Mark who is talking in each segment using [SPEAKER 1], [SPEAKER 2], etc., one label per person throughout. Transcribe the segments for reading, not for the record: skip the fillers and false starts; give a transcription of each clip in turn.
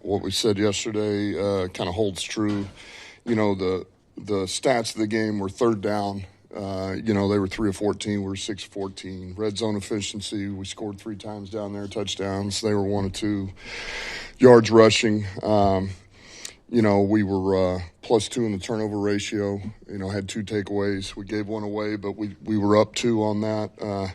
[SPEAKER 1] what we said yesterday kind of holds true. The stats of the game were third down. They were 3 of 14. We were 6 of 14. Red zone efficiency, we scored 3 times down there, touchdowns. They were 1 of 2 yards rushing. We were +2 in the turnover ratio. Had 2 takeaways. We gave 1 away, but we were up 2 on that.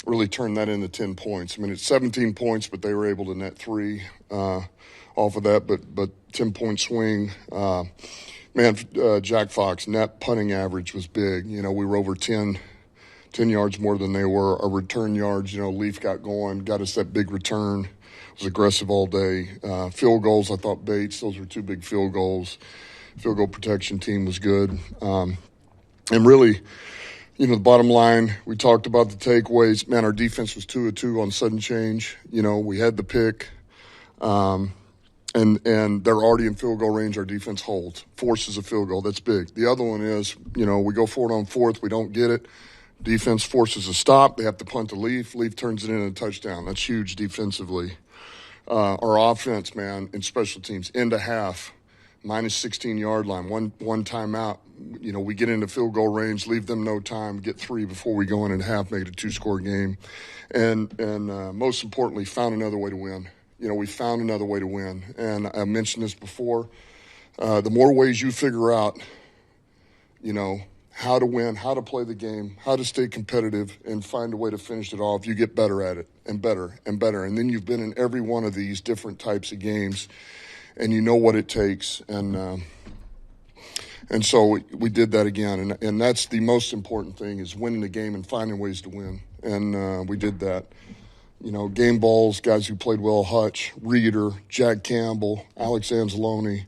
[SPEAKER 1] Really turned that into 10 points. I mean, it's 17 points, but they were able to net 3 off of that. But 10-point swing. Jack Fox net punting average was big. We were over 10 yards more than they were. Our return yards, Leaf got going, got us that big return. Was aggressive all day. Field goals, I thought Bates, those were 2 big field goals. Field goal protection team was good. And really, the bottom line, we talked about the takeaways. Man, our defense was 2 of 2 on sudden change. We had the pick. And they're already in field goal range. Our defense holds, forces a field goal. That's big. The other one is, we go for it on 4th. We don't get it. Defense forces a stop. They have to punt to Leaf. Leaf turns it into a touchdown. That's huge defensively. Our offense, man, in special teams, end of half, minus 16-yard line, one timeout. We get into field goal range, leave them no time, get 3 before we go in at half, make it a 2-score game. And most importantly, found another way to win. We found another way to win. And I mentioned this before. The more ways you figure out, how to win, how to play the game, how to stay competitive and find a way to finish it off, you get better at it and better and better. And then you've been in every one of these different types of games and you know what it takes. And so we did that again. And that's the most important thing is winning the game and finding ways to win. And we did that. Game balls, guys who played well, Hutch, Reeder, Jack Campbell, Alex Anzalone,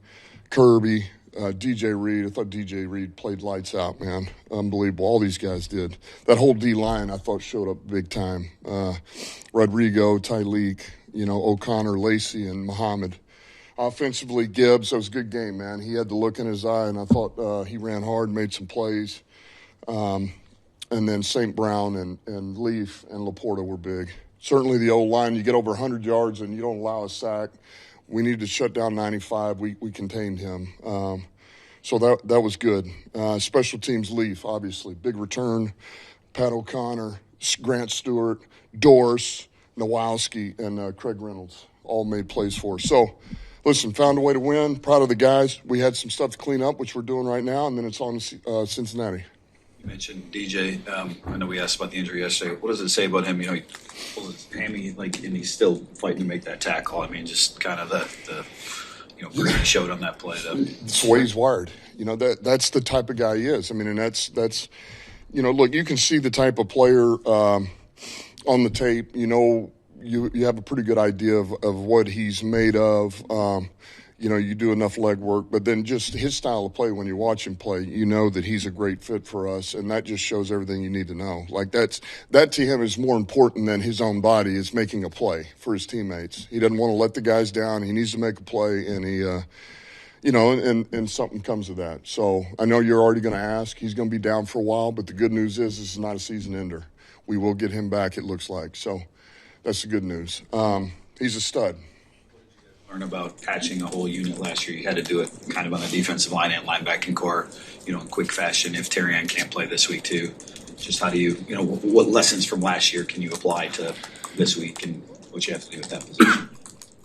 [SPEAKER 1] Kirby, DJ Reed. I thought DJ Reed played lights out, man. Unbelievable. All these guys did. That whole D-line I thought showed up big time. Rodrigo, Tyleek, O'Connor, Lacey, and Muhammad. Offensively, Gibbs, that was a good game, man. He had the look in his eye, and I thought he ran hard, made some plays. And then St. Brown and Leaf and Laporta were big. Certainly the O-line, you get over 100 yards and you don't allow a sack. We needed to shut down 95. We contained him. So that was good. Special teams, Leaf, obviously. Big return. Pat O'Connor, Grant Stewart, Dorse, Nowalski, and Craig Reynolds all made plays for us. So, listen, found a way to win. Proud of the guys. We had some stuff to clean up, which we're doing right now, and then it's on Cincinnati.
[SPEAKER 2] You mentioned DJ. I know we asked about the injury yesterday. What does it say about him? He pulled his hammy, and he's still fighting to make that tackle. I mean, just kind of the he showed on that play.
[SPEAKER 1] That's the way he's wired. That's the type of guy he is. I mean, and that's look, you can see the type of player on the tape. You have a pretty good idea of what he's made of. You do enough leg work, but then just his style of play, when you watch him play, you know that he's a great fit for us, and that just shows everything you need to know. Like that to him is more important than his own body, is making a play for his teammates. He doesn't want to let the guys down. He needs to make a play, and he, and something comes of that. So I know you're already going to ask. He's going to be down for a while, but the good news is this is not a season ender. We will get him back, it looks like. So that's the good news. He's a stud.
[SPEAKER 2] Learn about patching a whole unit last year. You had to do it kind of on the defensive line and linebacking core, in quick fashion. If Terrian can't play this week too, just how do you, what lessons from last year can you apply to this week and what you have to do with that position?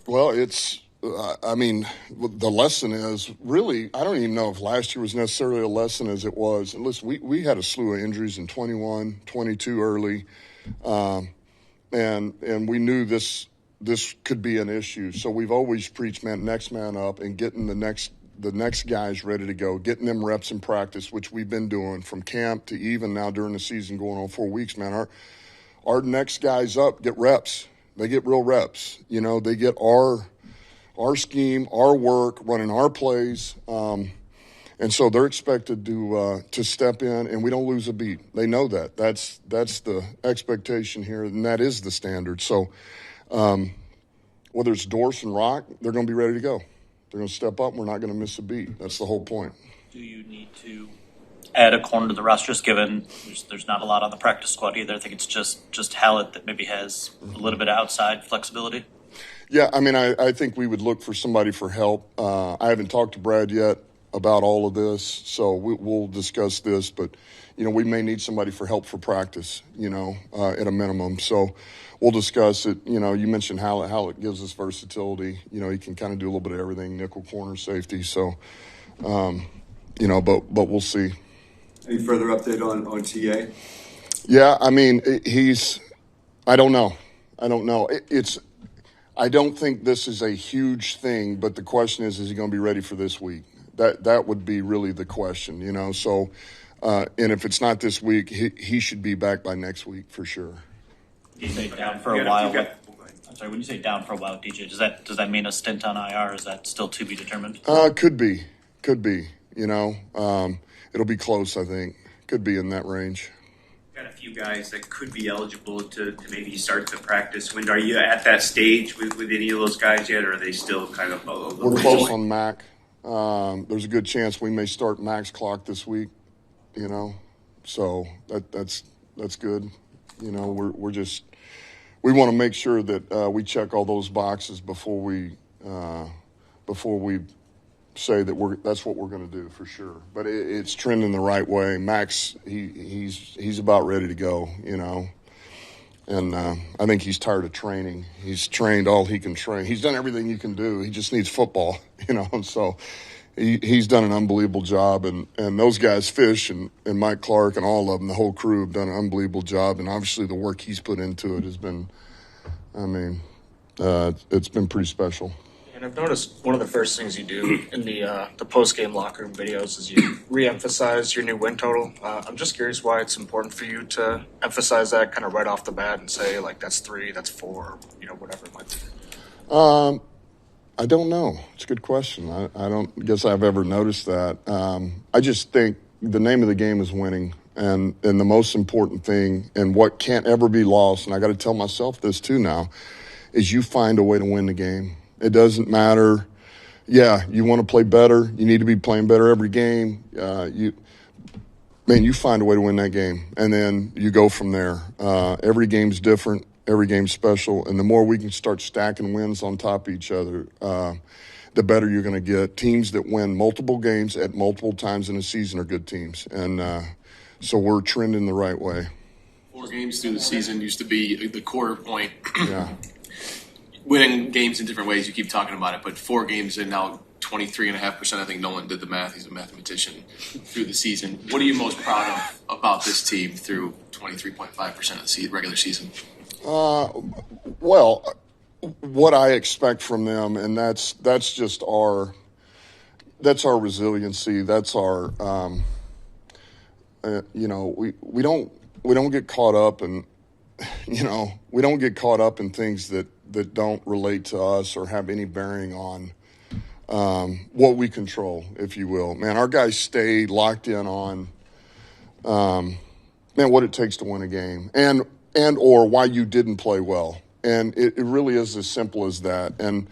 [SPEAKER 1] Well, it's, the lesson is really, I don't even know if last year was necessarily a lesson as it was. And listen, we had a slew of injuries in 21, 22 early, and we knew this could be an issue. So we've always preached, man, next man up and getting the next guys ready to go, getting them reps in practice, which we've been doing from camp to even now during the season going on 4 weeks, man. Our next guys up get reps. They get real reps. They get our scheme, our work, running our plays. And so they're expected to step in, and we don't lose a beat. They know that. That's the expectation here, and that is the standard. So whether it's Dorse and Rock, they're going to be ready to go. They're going to step up, and we're not going to miss a beat. That's the whole point.
[SPEAKER 3] Do you need to add a corner to the roster, just given there's not a lot on the practice squad either? I think it's just Hallett that maybe has a little bit of outside flexibility.
[SPEAKER 1] Yeah, I mean, I think we would look for somebody for help. I haven't talked to Brad yet about all of this, so we'll discuss this. But, we may need somebody for help for practice, at a minimum. So we'll discuss it. You mentioned how it gives us versatility. He can kind of do a little bit of everything, nickel, corner, safety. So, but we'll see.
[SPEAKER 4] Any further update on TA?
[SPEAKER 1] Yeah, I mean, I don't know. I don't think this is a huge thing, but the question is he going to be ready for this week? That would be really the question, So, and if it's not this week, he should be back by next week for sure.
[SPEAKER 3] You say down for a while. I'm sorry. When you say down for a while, DJ, does that mean a stint on IR? Or is that still to be determined?
[SPEAKER 1] Could be. It'll be close. I think could be in that range.
[SPEAKER 5] Got a few guys that could be eligible to maybe start the practice window. Are you at that stage with any of those guys yet, or are they still kind of?
[SPEAKER 1] We're close on Mac. There's a good chance we may start Mac's clock this week. So that's good. We want to make sure that we check all those boxes before we say that that's what we're going to do for sure. But it's trending the right way. Max, he's about ready to go, and I think he's tired of training. He's trained all he can train. He's done everything you can do. He just needs football, and so he's done an unbelievable job. And those guys, Fish and Mike Clark and all of them, the whole crew have done an unbelievable job. And obviously the work he's put into it has been, it's been pretty special.
[SPEAKER 6] And I've noticed one of the first things you do in the post-game locker room videos is you re-emphasize your new win total. I'm just curious why it's important for you to emphasize that kind of right off the bat and say, like, that's 3, that's 4, whatever it might be.
[SPEAKER 1] I don't know. It's a good question. I don't guess I've ever noticed that. I just think the name of the game is winning. And the most important thing and what can't ever be lost, and I got to tell myself this too now, is you find a way to win the game. It doesn't matter. Yeah, you want to play better. You need to be playing better every game. You find a way to win that game, and then you go from there. Every game's different. Every game's special, and the more we can start stacking wins on top of each other, the better you're going to get. Teams that win multiple games at multiple times in a season are good teams, and so we're trending the right way.
[SPEAKER 7] 4 games through the season used to be the quarter point.
[SPEAKER 1] Yeah.
[SPEAKER 7] Winning games in different ways, you keep talking about it, but 4 games and now 23.5%. I think Nolan did the math. He's a mathematician through the season. What are you most proud of about this team through 23.5% of the regular season?
[SPEAKER 1] Well, what I expect from them, and that's just our resiliency. That's our, we don't get caught up in, we don't get caught up in things that don't relate to us or have any bearing on what we control, if you will. Man, our guys stay locked in on, what it takes to win a game and or why you didn't play well. And it really is as simple as that. And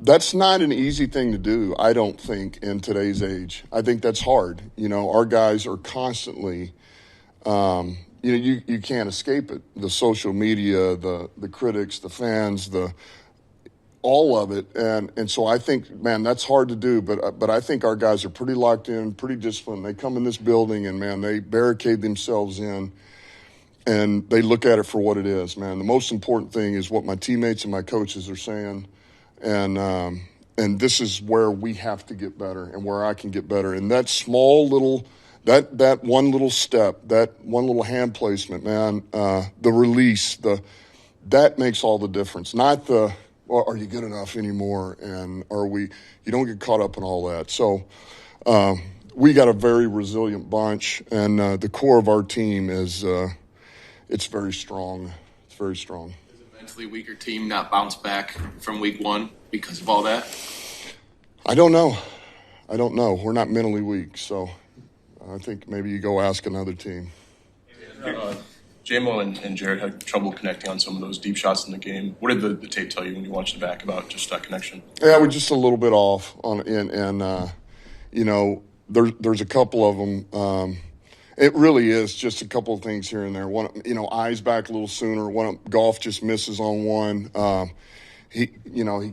[SPEAKER 1] that's not an easy thing to do, I don't think, in today's age. I think that's hard. Our guys are constantly you can't escape it. The social media, the critics, the fans, all of it. And so I think, man, that's hard to do. But I think our guys are pretty locked in, pretty disciplined. They come in this building and, man, they barricade themselves in and they look at it for what it is, man. The most important thing is what my teammates and my coaches are saying. And this is where we have to get better and where I can get better. And that small little that one little step, that one little hand placement, man, the release, that makes all the difference. Not are you good enough anymore, and you don't get caught up in all that. So we got a very resilient bunch, and the core of our team is it's very strong. It's very strong.
[SPEAKER 7] Is a mentally weaker team not bounce back from week 1 because of all that?
[SPEAKER 1] I don't know. We're not mentally weak, so I think maybe you go ask another team.
[SPEAKER 8] J-Mo and Jared had trouble connecting on some of those deep shots in the game. What did the tape tell you when you watched it back about just that connection?
[SPEAKER 1] Yeah, we're just a little bit off on, and there's a couple of them. It really is just a couple of things here and there. One, eyes back a little sooner. Golf just misses on one. he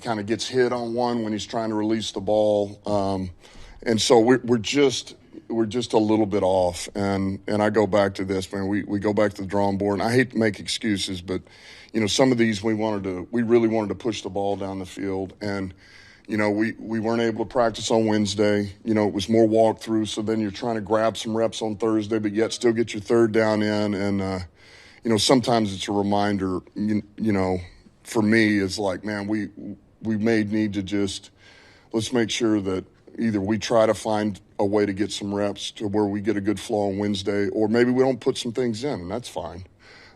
[SPEAKER 1] kind of gets hit on one when he's trying to release the ball. And so we're just a little bit off. And I go back to this, man, we go back to the drawing board, and I hate to make excuses, but, some of these we really wanted to push the ball down the field. And, we weren't able to practice on Wednesday. It was more walkthrough, so then you're trying to grab some reps on Thursday, but yet still get your third down in. And, sometimes it's a reminder, for me, it's like, man, we may need to just let's make sure that either we try to find a way to get some reps to where we get a good flow on Wednesday, or maybe we don't put some things in, and that's fine.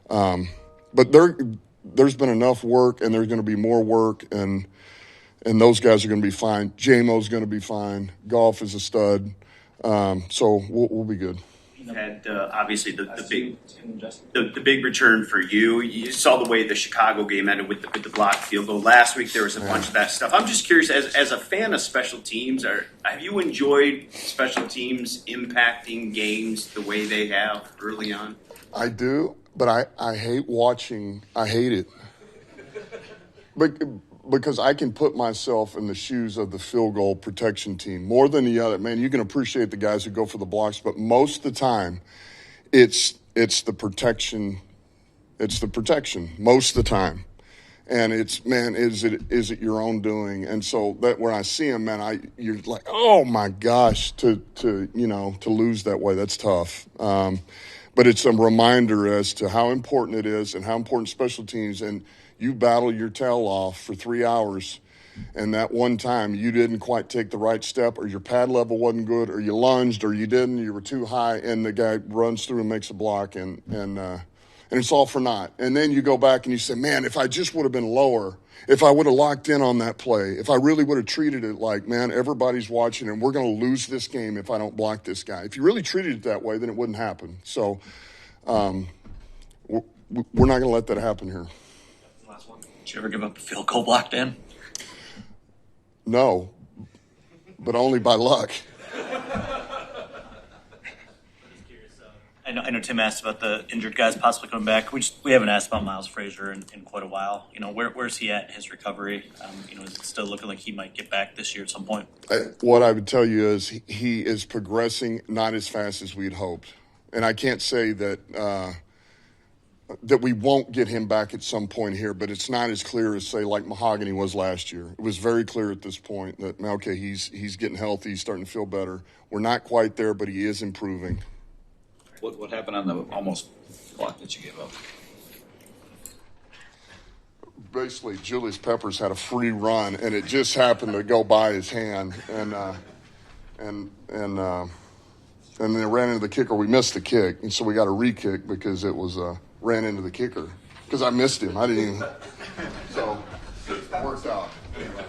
[SPEAKER 1] But there's been enough work, and there's going to be more work, and those guys are going to be fine. J-Mo's going to be fine. Goff is a stud. So we'll be good.
[SPEAKER 5] Had obviously the big return for you. You saw the way the Chicago game ended with the blocked field goal. Last week there was a bunch of that stuff. I'm just curious, as a fan of special teams, have you enjoyed special teams impacting games the way they have early on?
[SPEAKER 1] I do, but I hate watching. I hate it. Because I can put myself in the shoes of the field goal protection team more than the other. Man, you can appreciate the guys who go for the blocks, but most of the time, it's the protection. It's the protection most of the time, and it's, man, is it your own doing? And so that when I see him, man, you're like, oh my gosh, to lose that way, that's tough. But it's a reminder as to how important it is and how important special teams. And you battle your tail off for 3 hours, and that one time you didn't quite take the right step, or your pad level wasn't good, or you lunged, or you were too high, and the guy runs through and makes a block, and it's all for naught. And then you go back and you say, man, if I just would have been lower, if I would have locked in on that play, if I really would have treated it like, man, everybody's watching, and we're going to lose this game if I don't block this guy. If you really treated it that way, then it wouldn't happen. So we're not going to let that happen here.
[SPEAKER 3] Did you ever give up a field goal block, Dan?
[SPEAKER 1] No, but only by luck.
[SPEAKER 3] I know Tim asked about the injured guys possibly coming back. We haven't asked about Miles Frazier in quite a while. Where's he at in his recovery? Is it still looking like he might get back this year at some point?
[SPEAKER 1] What I would tell you is he is progressing not as fast as we'd hoped. And I can't say that we won't get him back at some point here, but it's not as clear as, say, like Mahogany was last year. It was very clear at this point that, okay, he's getting healthy, he's starting to feel better. We're not quite there, but he is improving.
[SPEAKER 2] What happened on the almost block that you gave up?
[SPEAKER 1] Basically, Julius Peppers had a free run, and it just happened to go by his hand, and then they ran into the kicker. We missed the kick, and so we got a re-kick because it was ran into the kicker because I missed him. I didn't even. So it worked out. Anyway.